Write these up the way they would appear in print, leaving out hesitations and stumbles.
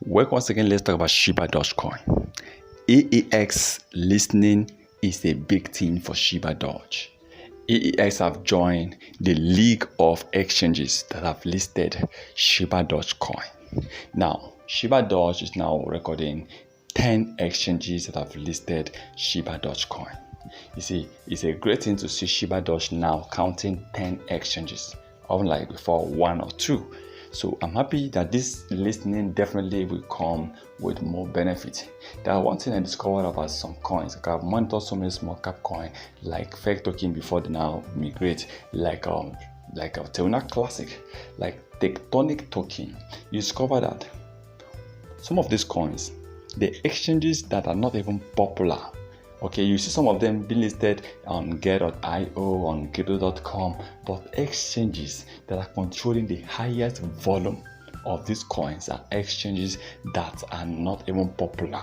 Welcome once again. Let's talk about Shibadoge. AEX listening is a big thing for Shibadoge. AEX have joined the league of exchanges that have listed Shibadoge coin. Now, Shibadoge is now recording 10 exchanges that have listed Shibadoge coin. You see, it's a great thing to see Shibadoge now counting 10 exchanges, unlike before 1 or 2. So I'm happy that this listening definitely will come with more benefit. There one thing I discovered about some coins. I've monitored so many small cap coins like fake token before they now migrate, like a Teuna Classic, like Tectonic token. You discover that some of these coins, the exchanges that are not even popular. Okay, you see some of them being listed on get.io, on crypto.com, but exchanges that are controlling the highest volume of these coins are exchanges that are not even popular.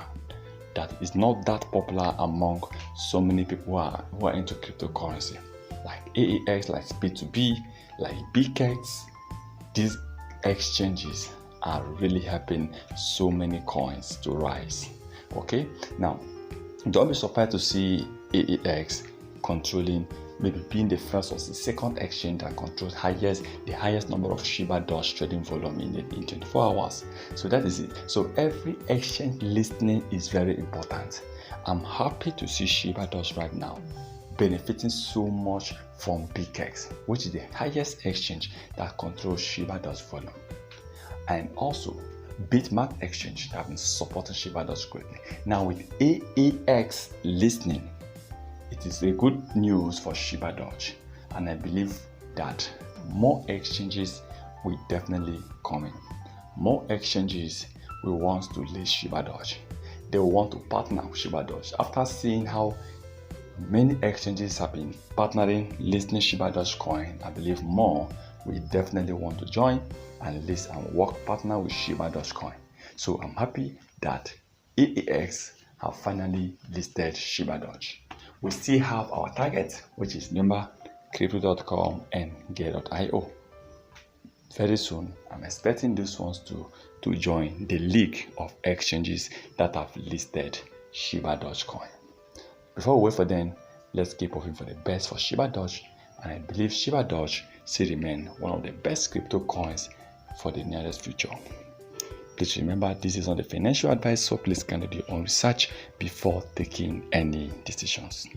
That is not that popular among so many people who are into cryptocurrency. Like AEX, like P2B, like BKX. These exchanges are really helping so many coins to rise. Okay, now don't be surprised to see AEX controlling, maybe being the first or the second exchange that controls the highest number of Shibadoge trading volume in 24 hours. So that is it. So every exchange listening is very important. I'm happy to see Shibadoge right now benefiting so much from BKX, which is the highest exchange that controls Shibadoge volume. And also Bitmark exchange that have been supporting Shibadoge greatly. Now with AEX listening, it is a good news for Shibadoge, and I believe that more exchanges will definitely come in. More exchanges will want to list Shibadoge. They will want to partner with Shibadoge. After seeing how many exchanges have been partnering, listing Shibadoge coin, I believe more will definitely want to join and list and work partner with Shibadoge coin. So I'm happy that AEX have finally listed Shibadoge. We still have our target, which is remember crypto.com and get.io. Very soon, I'm expecting these ones to join the league of exchanges that have listed Shibadoge coin. Before we wait for them, let's keep hoping for the best for Shibadoge, and I believe Shibadoge still remain one of the best crypto coins for the nearest future. Please remember, this is not a financial advice, so please do your own research before taking any decisions.